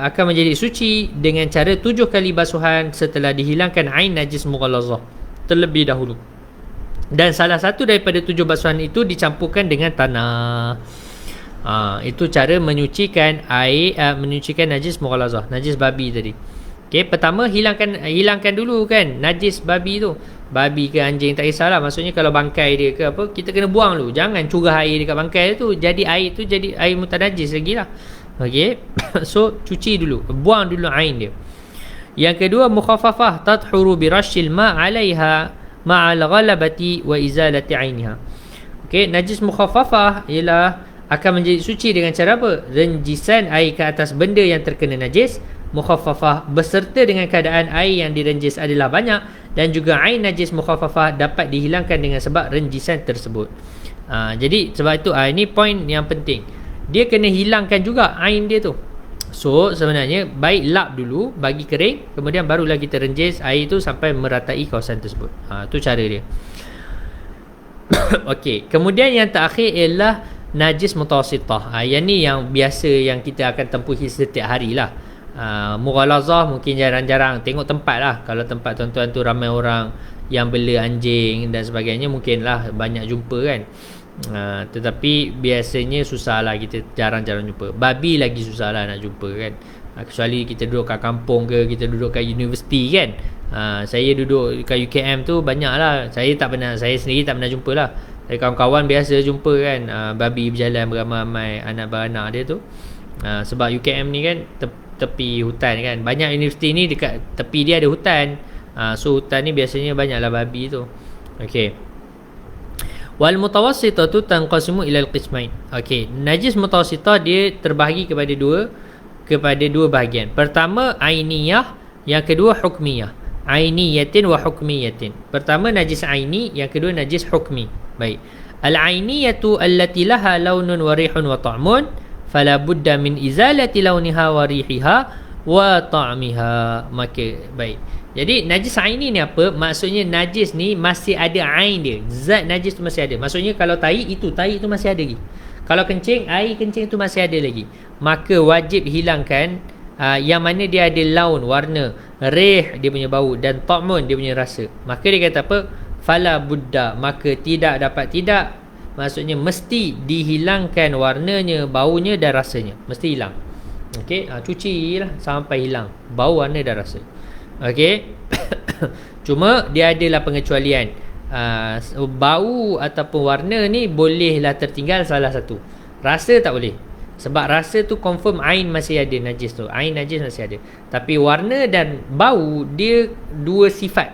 akan menjadi suci dengan cara 7 kali basuhan setelah dihilangkan ain najis mughallazah terlebih dahulu. Dan salah satu daripada 7 basuhan itu dicampurkan dengan tanah. Itu cara menyucikan air, menyucikan najis mughallazah, najis babi tadi. Okey, pertama hilangkan dulu kan najis babi tu. babi ke anjing, tak kisahlah. Maksudnya kalau bangkai dia ke apa, kita kena buang dulu. Jangan curah air dekat bangkai dia tu, jadi air tu jadi air mutanajis lagi lah. Okey. So cuci dulu, buang dulu air dia. Yang kedua, mukhaffafah tadhuru bi rashil ma 'alaiha ma'al ghalabati wa izalati 'ainiha. Okey, najis mukhaffafah ialah akan menjadi suci dengan cara apa? Renjisan air ke atas benda yang terkena najis. Mukhaffafah berserta dengan keadaan air yang direnjis adalah banyak, dan juga air najis mukhaffafah dapat dihilangkan dengan sebab renjisan tersebut. Jadi sebab itu ini poin yang penting. Dia kena hilangkan juga air dia tu. So sebenarnya baik lap dulu, bagi kering, kemudian barulah kita renjis air tu sampai meratai kawasan tersebut. Tu cara dia. Okey, kemudian yang terakhir ialah najis mutawassithah. Yang ni yang biasa yang kita akan tempuhi setiap hari lah. Mughalazah mungkin jarang-jarang tengok tempat lah. Kalau tempat tuan-tuan tu ramai orang yang bela anjing dan sebagainya, mungkinlah banyak jumpa kan. Tetapi biasanya susah lah, kita jarang-jarang jumpa. Babi lagi susah lah nak jumpa kan. Kecuali kita duduk kat kampung ke, kita duduk kat universiti kan. Saya duduk kat UKM tu banyak lah. Saya sendiri tak pernah jumpa lah. Kawan-kawan biasa jumpa kan, babi berjalan beramai-ramai anak beranak dia tu. Sebab UKM ni kan tepi hutan kan. Banyak universiti ni dekat tepi dia ada hutan. So hutan ni biasanya banyaklah babi tu. Okey. Wal mutawassitatu tanqasimu ila al-qismain. Okey, najis mutawassitah dia terbahagi kepada dua bahagian. Pertama ainiyah, yang kedua hukmiyah. Ainiyatin wa hukmiyatin. Pertama najis aini, yang kedua najis hukmi. Baik. Al-ainiyatu allati laha launun wa rihun wa ta'mun, fala budda min izalati launiha wa rihiha wa ta'miha. Maka baik. Jadi najis aini ni apa? Maksudnya najis ni masih ada ain dia. Zat najis tu masih ada. Maksudnya kalau tahi tu masih ada lagi. Kalau kencing, air kencing tu masih ada lagi. Maka wajib hilangkan yang mana dia ada laun, warna, rih dia punya bau, dan ta'mun dia punya rasa. Maka dia kata apa? Fala budda, maka tidak, maksudnya mesti dihilangkan warnanya, baunya dan rasanya. Mesti hilang. Okey, cuci lah sampai hilang bau, warna dan rasa. Okey. Cuma dia adalah pengecualian. Bau ataupun warna ni bolehlah tertinggal salah satu. Rasa tak boleh. Sebab rasa tu confirm ain masih ada najis tu. Ain najis masih ada. Tapi warna dan bau dia dua sifat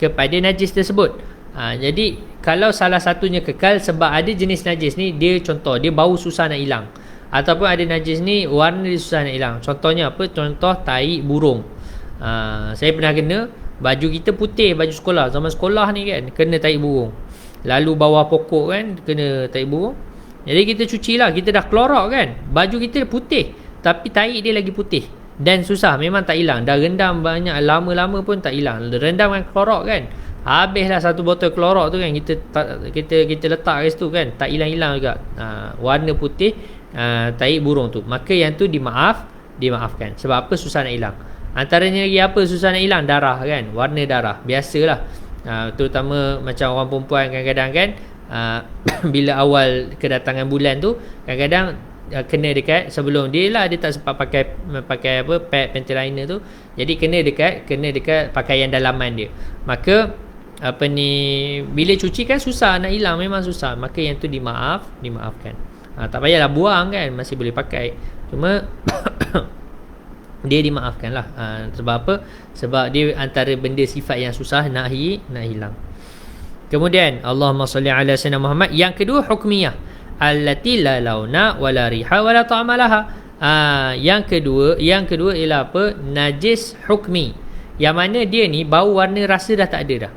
kepada najis tersebut. Jadi kalau salah satunya kekal, sebab ada jenis najis ni dia contoh dia bau susah nak hilang, ataupun ada najis ni warna dia susah nak hilang. Contohnya apa? Contoh tai burung. Saya pernah kena baju kita putih, baju sekolah. Zaman sekolah ni kan kena tai burung. Lalu bawah pokok kan kena tai burung. Jadi kita cuci lah, kita dah klorak kan, baju kita putih tapi tai dia lagi putih dan susah, memang tak hilang. Dah rendam banyak, lama-lama pun tak hilang. Rendam dengan klorak kan, habislah satu botol klorak tu kan, kita letak kat situ kan, tak hilang-hilang juga. Warna putih tai burung tu. Maka yang tu dimaafkan. Sebab apa? Susah nak hilang. Antaranya lagi apa susah nak hilang? Darah kan, warna darah. Biasalah, terutama macam orang perempuan kadang-kadang kan, bila awal kedatangan bulan tu kadang-kadang kena dekat sebelum dia tak sempat pakai apa pad panty liner tu, jadi kena dekat pakaian dalaman dia. Maka apa ni, bila cuci kan susah nak hilang, memang susah. Maka yang tu dimaafkan. Tak payahlah buang kan, masih boleh pakai. Cuma dia dimaafkan lah. Sebab apa? Sebab dia antara benda sifat yang susah nak hilang. Kemudian Allahumma salli ala sayyidina Muhammad. Yang kedua hukmiyah, allati la launa wala riha wala ta'ama laha. Yang kedua ialah apa? Najis hukmi, yang mana dia ni bau, warna, rasa dah tak ada dah.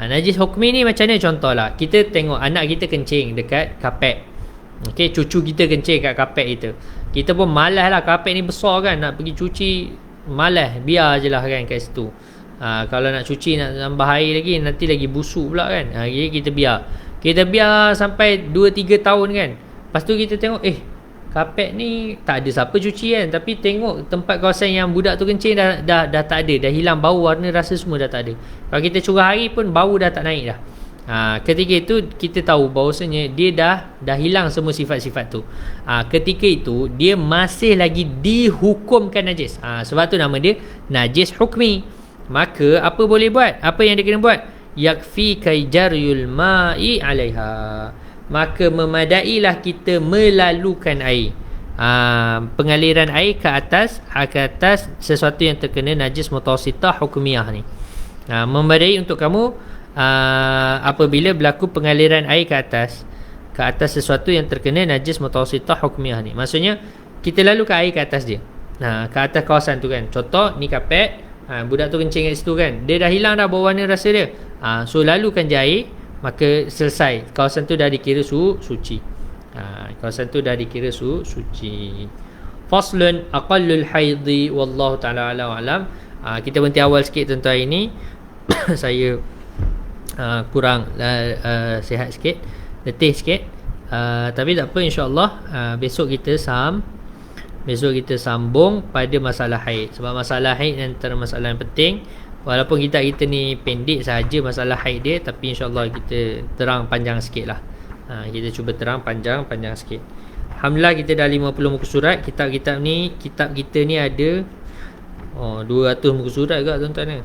Najis hukmi ni macam ni, contohlah kita tengok anak kita kencing dekat kapet. Okey, cucu kita kencing kat kapet kita pun malas lah, kapet ni besar kan, nak pergi cuci malas, biar je lah kan kat situ. Kalau nak cuci, nak tambah air lagi, nanti lagi busuk pula kan. Jadi kita biar sampai 2-3 tahun kan. Lepas tu kita tengok kapet ni tak ada siapa cuci kan, tapi tengok tempat kawasan yang budak tu kencing dah tak ada, dah hilang bau, warna, rasa semua dah tak ada. Kalau kita curah air pun bau dah tak naik dah. Ketika itu kita tahu bahawasanya dia dah hilang semua sifat-sifat tu. Ketika itu dia masih lagi dihukumkan najis. Sebab tu nama dia najis hukmi. Maka apa boleh buat? Apa yang dia kena buat? yakfika jaryul ma'i 'alaiha, maka memadailah kita melalukan air, pengaliran air ke atas sesuatu yang terkena najis mutawassithah hukmiyah ni. Memadai untuk kamu apabila berlaku pengaliran air ke atas sesuatu yang terkena najis mutawassithah hukmiyah ni. Maksudnya kita lalukan air ke atas dia, ke atas kawasan tu kan. Contoh ni kapet, budak tu kencing kat situ kan, dia dah hilang dah bau warna rasa dia, so lalukan je air, maka selesai, kawasan tu dah dikira suci. Kawasan tu dah dikira suci. Faslun aqallul haidhi wallahu ta'ala alam. Kita berhenti awal sikit tentang hari ni. Saya kurang sihat sikit, letih sikit, tapi tak apa, insyaAllah besok kita sambung pada masalah haid. Sebab masalah haid antara masalah yang penting. Walaupun kita ni pendek sahaja masalah haid dia, tapi insyaAllah kita terang panjang sikit lah. Kita cuba terang panjang sikit. Alhamdulillah kita dah 50 muka surat. Kitab kita ni ada 200 muka surat juga tuan-tuan.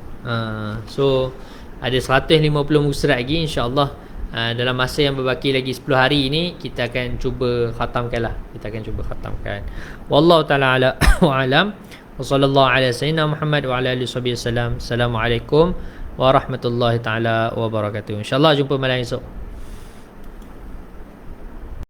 So ada 150 muka surat lagi, insyaAllah dalam masa yang berbaki lagi 10 hari ni kita akan cuba khatamkan lah. Wallahu ta'ala ala wa alam. Wa sallallahu ala sayyidina Muhammad wa ala alihi wasallam. Assalamualaikum warahmatullahi ta'ala wabarakatuh. InsyaAllah jumpa malam esok.